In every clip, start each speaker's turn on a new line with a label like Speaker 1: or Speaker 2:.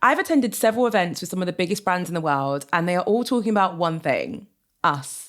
Speaker 1: I've attended several events with some of the biggest brands in the world, and they are all talking about one thing: us.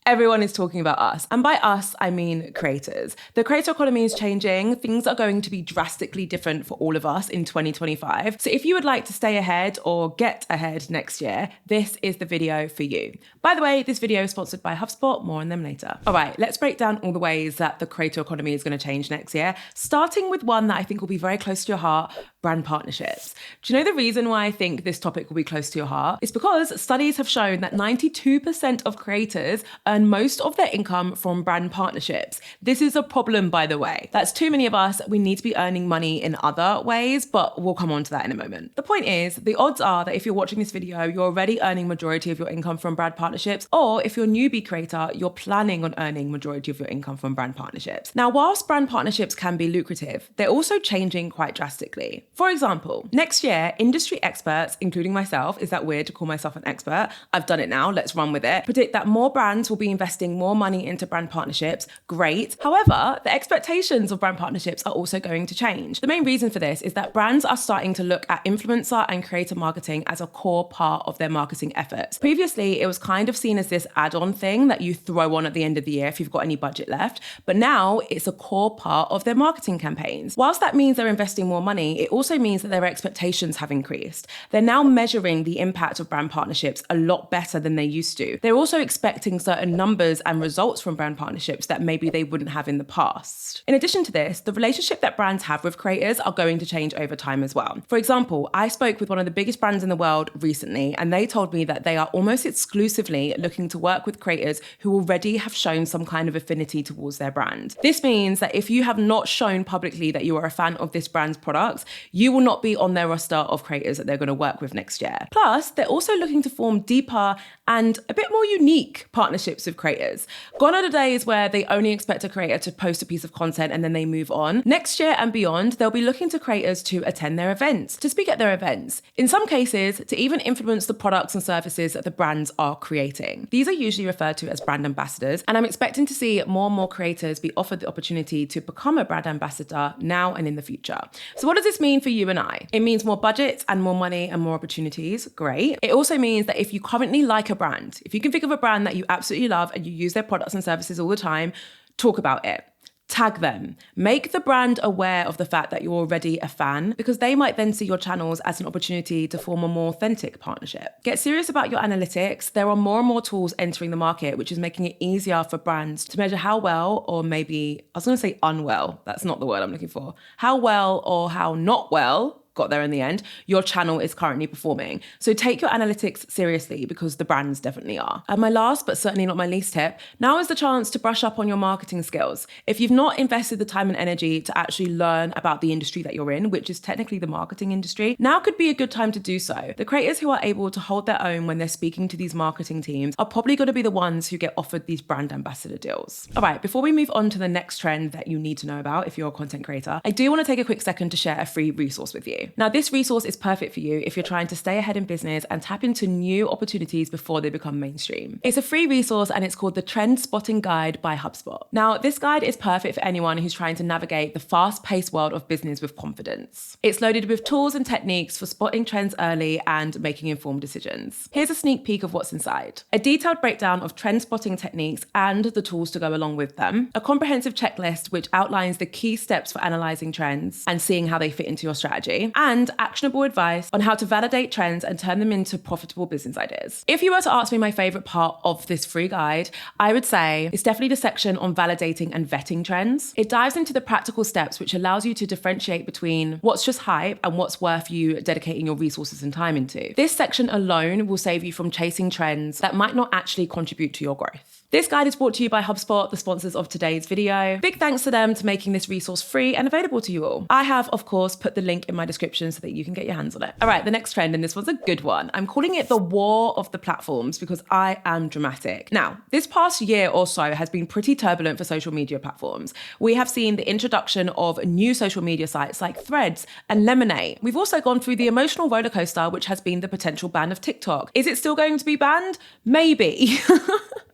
Speaker 1: Everyone is talking about us. And by us, I mean creators. The creator economy is changing. Things are going to be drastically different for all of us in 2025. So if you would like to stay ahead or get ahead next year, this is the video for you. By the way, this video is sponsored by HubSpot. More on them later. All right, let's break down all the ways that the creator economy is going to change next year, starting with one that I think will be very close to your heart: brand partnerships. Do you know the reason why I think this topic will be close to your heart? It's because studies have shown that 92% of creators earn most of their income from brand partnerships. This is a problem, by the way. That's too many of us. We need to be earning money in other ways, but we'll come on to that in a moment. The point is, the odds are that if you're watching this video, you're already earning majority of your income from brand partnerships, or if you're a newbie creator, you're planning on earning majority of your income from brand partnerships. Now, whilst brand partnerships can be lucrative, they're also changing quite drastically. For example, next year, industry experts, including myself — is that weird to call myself an expert? I've done it now, let's run with it — predict that more brands will be investing more money into brand partnerships. Great. However, the expectations of brand partnerships are also going to change. The main reason for this is that brands are starting to look at influencer and creator marketing as a core part of their marketing efforts. Previously, it was kind of seen as this add-on thing that you throw on at the end of the year if you've got any budget left, but now it's a core part of their marketing campaigns. Whilst that means they're investing more money, it also means that their expectations have increased. They're now measuring the impact of brand partnerships a lot better than they used to. They're also expecting certain numbers and results from brand partnerships that maybe they wouldn't have in the past. In addition to this, the relationship that brands have with creators are going to change over time as well. For example, I spoke with one of the biggest brands in the world recently, and they told me that they are almost exclusively looking to work with creators who already have shown some kind of affinity towards their brand. This means that if you have not shown publicly that you are a fan of this brand's products, you will not be on their roster of creators that they're going to work with next year. Plus, they're also looking to form deeper and a bit more unique partnerships with creators. Gone are the days where they only expect a creator to post a piece of content and then they move on. Next year and beyond, they'll be looking to creators to attend their events, to speak at their events, in some cases, to even influence the products and services that the brands are creating. These are usually referred to as brand ambassadors, and I'm expecting to see more and more creators be offered the opportunity to become a brand ambassador now and in the future. So what does this mean for you and I? It means more budgets and more money and more opportunities. Great. It also means that if you currently like a brand, if you can think of a brand that you absolutely love and you use their products and services all the time, talk about it. Tag them. Make the brand aware of the fact that you're already a fan, because they might then see your channels as an opportunity to form a more authentic partnership. Get serious about your analytics. There are more and more tools entering the market, which is making it easier for brands to measure how well, or maybe, I was going to say unwell, that's not the word I'm looking for, how well or how not well, got there in the end, your channel is currently performing. So take your analytics seriously, because the brands definitely are. And my last, but certainly not my least tip, now is the chance to brush up on your marketing skills. If you've not invested the time and energy to actually learn about the industry that you're in, which is technically the marketing industry, now could be a good time to do so. The creators who are able to hold their own when they're speaking to these marketing teams are probably going to be the ones who get offered these brand ambassador deals. All right, before we move on to the next trend that you need to know about if you're a content creator, I do want to take a quick second to share a free resource with you. Now, this resource is perfect for you if you're trying to stay ahead in business and tap into new opportunities before they become mainstream. It's a free resource and it's called the Trend Spotting Guide by HubSpot. Now, this guide is perfect for anyone who's trying to navigate the fast-paced world of business with confidence. It's loaded with tools and techniques for spotting trends early and making informed decisions. Here's a sneak peek of what's inside: a detailed breakdown of trend spotting techniques and the tools to go along with them, a comprehensive checklist which outlines the key steps for analyzing trends and seeing how they fit into your strategy, and actionable advice on how to validate trends and turn them into profitable business ideas. If you were to ask me my favorite part of this free guide, I would say it's definitely the section on validating and vetting trends. It dives into the practical steps, which allows you to differentiate between what's just hype and what's worth you dedicating your resources and time into. This section alone will save you from chasing trends that might not actually contribute to your growth. This guide is brought to you by HubSpot, the sponsors of today's video. Big thanks to them to making this resource free and available to you all. I have, of course, put the link in my description so that you can get your hands on it. All right, the next trend, and this one's a good one. I'm calling it the war of the platforms because I am dramatic. Now, this past year or so has been pretty turbulent for social media platforms. We have seen the introduction of new social media sites like Threads and Lemonade. We've also gone through the emotional rollercoaster, which has been the potential ban of TikTok. Is it still going to be banned? Maybe.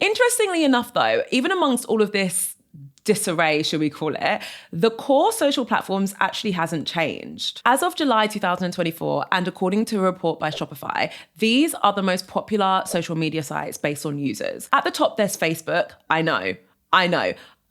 Speaker 1: Interestingly enough, though, even amongst all of this disarray, should we call it, the core social platforms actually hasn't changed. As of July 2024, and according to a report by Shopify, these are the most popular social media sites based on users. At the top, there's Facebook. I know.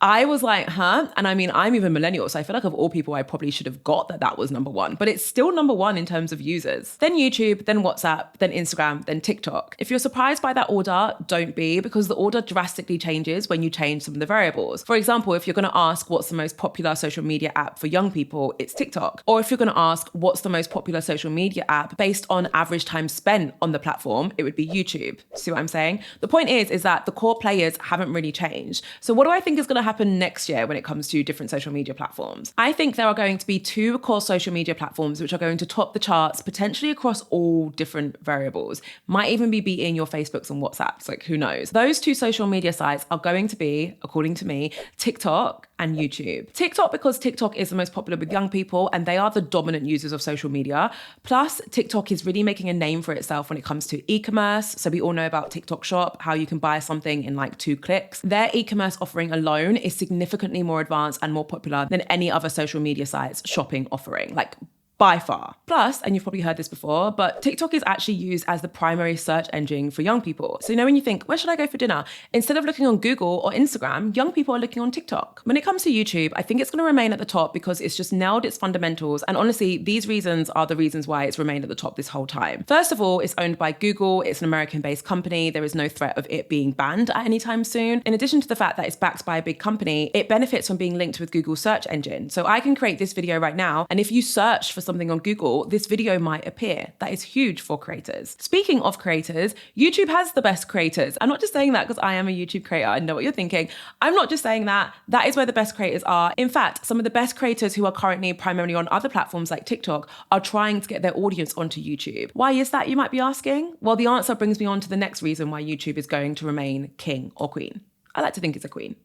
Speaker 1: I was like, huh? And I mean, I'm even millennial, so I feel like of all people, I probably should have got that was number one, but it's still number one in terms of users. Then YouTube, then WhatsApp, then Instagram, then TikTok. If you're surprised by that order, don't be, because the order drastically changes when you change some of the variables. For example, if you're gonna ask what's the most popular social media app for young people, it's TikTok. Or if you're gonna ask what's the most popular social media app based on average time spent on the platform, it would be YouTube. See what I'm saying? The point is that the core players haven't really changed. So what do I think is gonna happen next year when it comes to different social media platforms? I think there are going to be 2 core social media platforms which are going to top the charts potentially across all different variables. Might even be beating your Facebooks and WhatsApps, like who knows? Those 2 social media sites are going to be, according to me, TikTok and YouTube. TikTok, because TikTok is the most popular with young people and they are the dominant users of social media. Plus, TikTok is really making a name for itself when it comes to e-commerce. So we all know about TikTok Shop, how you can buy something in like 2 clicks. Their e-commerce offering alone is significantly more advanced and more popular than any other social media sites shopping offering, like by far. Plus, and you've probably heard this before, but TikTok is actually used as the primary search engine for young people. So when you think, where should I go for dinner? Instead of looking on Google or Instagram, young people are looking on TikTok. When it comes to YouTube, I think it's gonna remain at the top because it's just nailed its fundamentals. And honestly, these reasons are the reasons why it's remained at the top this whole time. First of all, it's owned by Google. It's an American-based company. There is no threat of it being banned at any time soon. In addition to the fact that it's backed by a big company, it benefits from being linked with Google's search engine. So I can create this video right now, and if you search for something on Google, this video might appear. That is huge for creators. Speaking of creators, YouTube has the best creators. I'm not just saying that because I am a YouTube creator. I know what you're thinking. I'm not just saying that. That is where the best creators are. In fact, some of the best creators who are currently primarily on other platforms like TikTok are trying to get their audience onto YouTube. Why is that, you might be asking? Well, the answer brings me on to the next reason why YouTube is going to remain king or queen. I like to think it's a queen.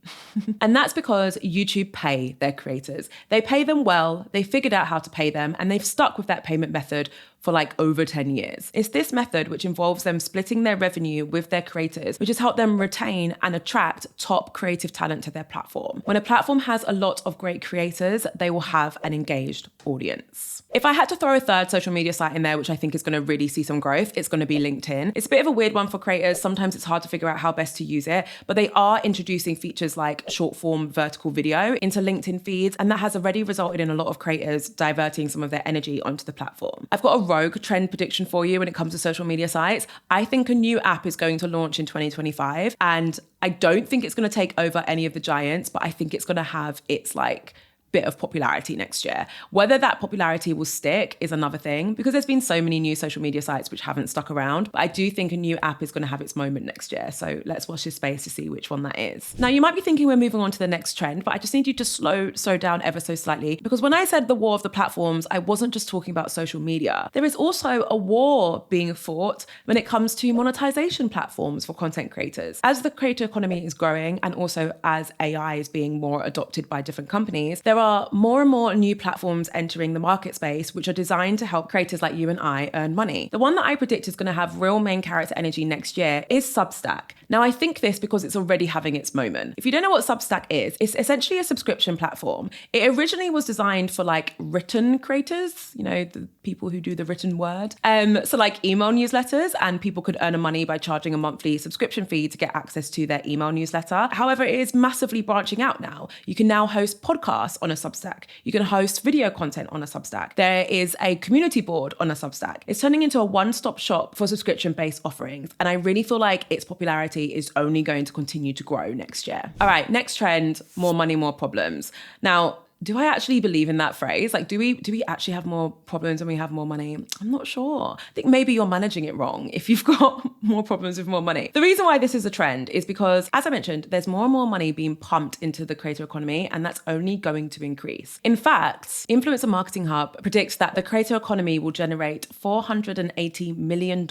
Speaker 1: And that's because YouTube pay their creators. They pay them well, they figured out how to pay them, and they've stuck with that payment method for like over 10 years. It's this method which involves them splitting their revenue with their creators, which has helped them retain and attract top creative talent to their platform. When a platform has a lot of great creators, they will have an engaged audience. If I had to throw a third social media site in there, which I think is going to really see some growth, it's going to be LinkedIn. It's a bit of a weird one for creators. Sometimes it's hard to figure out how best to use it, but they are introducing features like short form vertical video into LinkedIn feeds, and that has already resulted in a lot of creators diverting some of their energy onto the platform. I've got a rogue trend prediction for you when it comes to social media sites. I think a new app is going to launch in 2025, and I don't think it's going to take over any of the giants, but I think it's going to have its like bit of popularity next year. Whether that popularity will stick is another thing, because there's been so many new social media sites which haven't stuck around. But I do think a new app is going to have its moment next year. So let's watch this space to see which one that is. Now, you might be thinking we're moving on to the next trend, but I just need you to slow down ever so slightly, because when I said the war of the platforms, I wasn't just talking about social media. There is also a war being fought when it comes to monetization platforms for content creators. As the creator economy is growing, and also as AI is being more adopted by different companies, there are more and more new platforms entering the market space, which are designed to help creators like you and I earn money. The one that I predict is going to have real main character energy next year is Substack. Now, I think this because it's already having its moment. If you don't know what Substack is, it's essentially a subscription platform. It originally was designed for like written creators, you know, the people who do the written word. So like email newsletters, and people could earn money by charging a monthly subscription fee to get access to their email newsletter. However, it is massively branching out now. You can now host podcasts on a Substack. You can host video content on a Substack. There is a community board on a Substack. It's turning into a one-stop shop for subscription-based offerings. And I really feel like its popularity is only going to continue to grow next year. All right, next trend, more money, more problems. Now, do I actually believe in that phrase? Like, do we actually have more problems when we have more money? I'm not sure. I think maybe you're managing it wrong if you've got more problems with more money. The reason why this is a trend is because, as I mentioned, there's more and more money being pumped into the creator economy, and that's only going to increase. In fact, Influencer Marketing Hub predicts that the creator economy will generate $480 million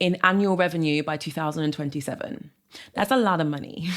Speaker 1: in annual revenue by 2027. That's a lot of money.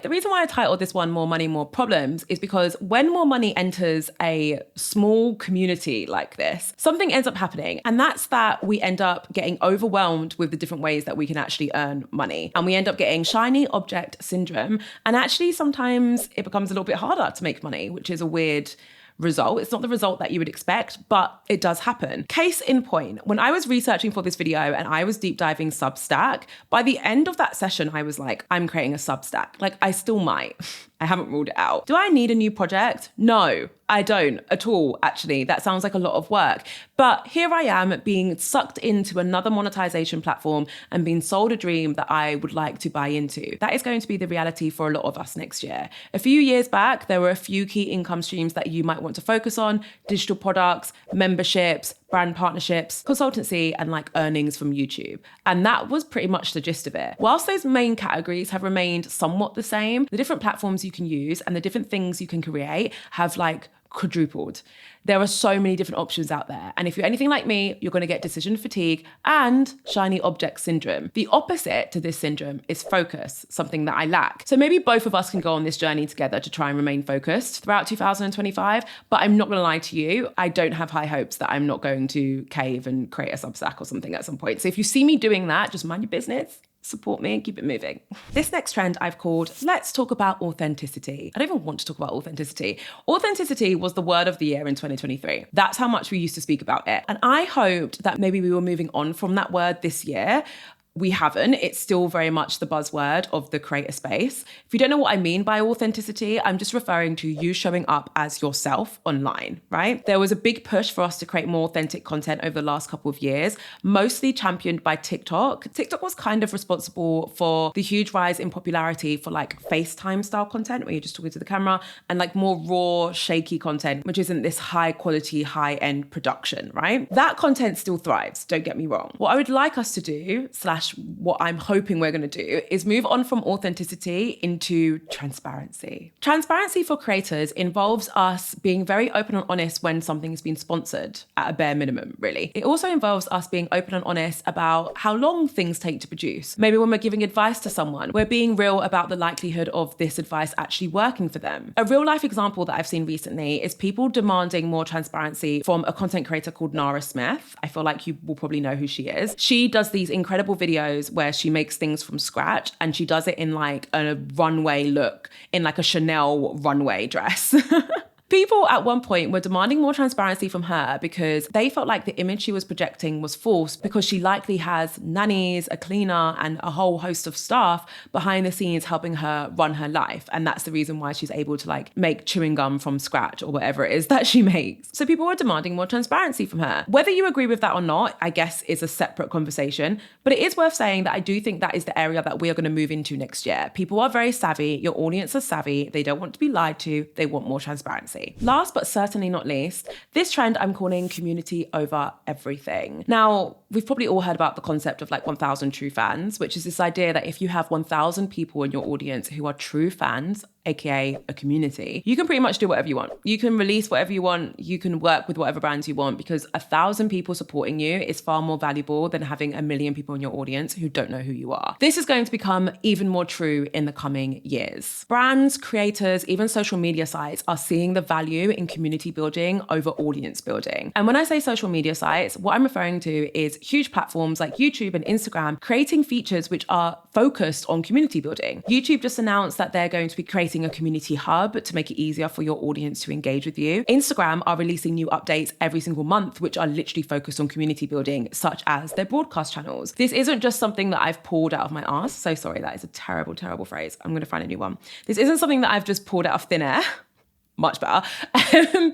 Speaker 1: The reason why I titled this one More Money, More Problems is because when more money enters a small community like this, something ends up happening. And that's that we end up getting overwhelmed with the different ways that we can actually earn money. And we end up getting shiny object syndrome. And actually, sometimes it becomes a little bit harder to make money, which is a weird result. It's not the result that you would expect, but it does happen. Case in point, when I was researching for this video and I was deep diving Substack, by the end of that session, I was like, I'm creating a Substack. Like, I still might. I haven't ruled it out. Do I need a new project? No, I don't at all, actually. That sounds like a lot of work. But here I am being sucked into another monetization platform and being sold a dream that I would like to buy into. That is going to be the reality for a lot of us next year. A few years back, there were a few key income streams that you might want to focus on: digital products, memberships, brand partnerships, consultancy, and like earnings from YouTube. And that was pretty much the gist of it. Whilst those main categories have remained somewhat the same, the different platforms you can use and the different things you can create have like quadrupled. There are so many different options out there. And if you're anything like me, you're going to get decision fatigue and shiny object syndrome. The opposite to this syndrome is focus, something that I lack. So maybe both of us can go on this journey together to try and remain focused throughout 2025. But I'm not going to lie to you, I don't have high hopes that I'm not going to cave and create a Substack or something at some point. So if you see me doing that, just mind your business. Support me and keep it moving. This next trend I've called, let's talk about authenticity. I don't even want to talk about authenticity. Authenticity was the word of the year in 2023. That's how much we used to speak about it. And I hoped that maybe we were moving on from that word this year. We haven't. It's still very much the buzzword of the creator space. If you don't know what I mean by authenticity, I'm just referring to you showing up as yourself online, right? There was a big push for us to create more authentic content over the last couple of years, mostly championed by TikTok. TikTok was kind of responsible for the huge rise in popularity for like FaceTime style content, where you're just talking to the camera, and like more raw, shaky content, which isn't this high quality, high end production, right? That content still thrives, don't get me wrong. What I would like us to do, what I'm hoping we're going to do, is move on from authenticity into transparency. Transparency for creators involves us being very open and honest when something has been sponsored, at a bare minimum, really. It also involves us being open and honest about how long things take to produce. Maybe when we're giving advice to someone, we're being real about the likelihood of this advice actually working for them. A real life example that I've seen recently is people demanding more transparency from a content creator called Nara Smith. I feel like you will probably know who she is. She does these incredible videos where she makes things from scratch, and she does it in like a runway look, in like a Chanel runway dress. People at one point were demanding more transparency from her because they felt like the image she was projecting was false, because she likely has nannies, a cleaner, and a whole host of staff behind the scenes helping her run her life. And that's the reason why she's able to like make chewing gum from scratch or whatever it is that she makes. So people were demanding more transparency from her. Whether you agree with that or not, I guess is a separate conversation. But it is worth saying that I do think that is the area that we are going to move into next year. People are very savvy. Your audience is savvy. They don't want to be lied to. They want more transparency. Last but certainly not least, this trend I'm calling community over everything. Now, we've probably all heard about the concept of like 1,000 true fans, which is this idea that if you have 1,000 people in your audience who are true fans, aka a community, you can pretty much do whatever you want. You can release whatever you want. You can work with whatever brands you want, because 1,000 people supporting you is far more valuable than having 1 million people in your audience who don't know who you are. This is going to become even more true in the coming years. Brands, creators, even social media sites are seeing the value in community building over audience building. And when I say social media sites, what I'm referring to is huge platforms like YouTube and Instagram creating features which are focused on community building. YouTube just announced that they're going to be creating a community hub to make it easier for your audience to engage with you. Instagram are releasing new updates every single month, which are literally focused on community building, such as their broadcast channels. This isn't just something that I've pulled out of my ass. So sorry, that is a terrible, terrible phrase. I'm going to find a new one. This isn't something that I've just pulled out of thin air. Much better.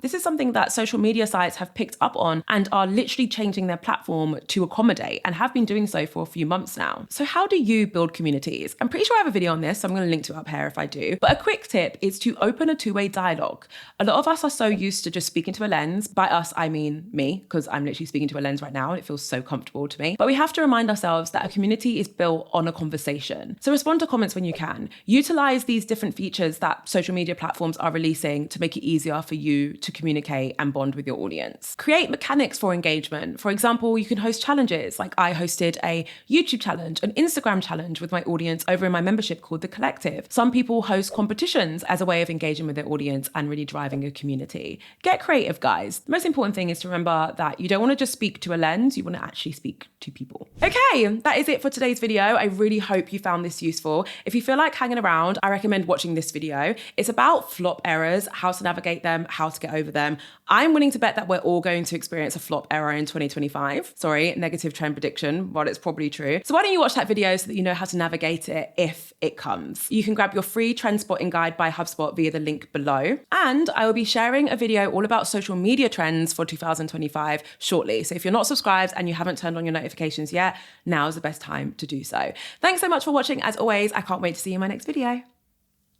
Speaker 1: This is something that social media sites have picked up on and are literally changing their platform to accommodate, and have been doing so for a few months now. So how do you build communities? I'm pretty sure I have a video on this, so I'm going to link to it up here if I do. But a quick tip is to open a two-way dialogue. A lot of us are so used to just speaking to a lens. By us, I mean me, because I'm literally speaking to a lens right now and it feels so comfortable to me. But we have to remind ourselves that a community is built on a conversation. So respond to comments when you can. Utilize these different features that social media platforms are releasing to make it easier for you to communicate and bond with your audience. Create mechanics for engagement. For example, you can host challenges. Like I hosted a YouTube challenge, an Instagram challenge with my audience over in my membership called The Collective. Some people host competitions as a way of engaging with their audience and really driving a community. Get creative, guys. The most important thing is to remember that you don't want to just speak to a lens, you want to actually speak to people. Okay, that is it for today's video. I really hope you found this useful. If you feel like hanging around, I recommend watching this video. It's about flop errors, how to navigate them, how to get over them. I'm willing to bet that we're all going to experience a flop error in 2025. Sorry, negative trend prediction, but it's probably true. So why don't you watch that video so that you know how to navigate it if it comes. You can grab your free trend spotting guide by HubSpot via the link below. And I will be sharing a video all about social media trends for 2025 shortly. So if you're not subscribed and you haven't turned on your notifications yet, now is the best time to do so. Thanks so much for watching. As always, I can't wait to see you in my next video.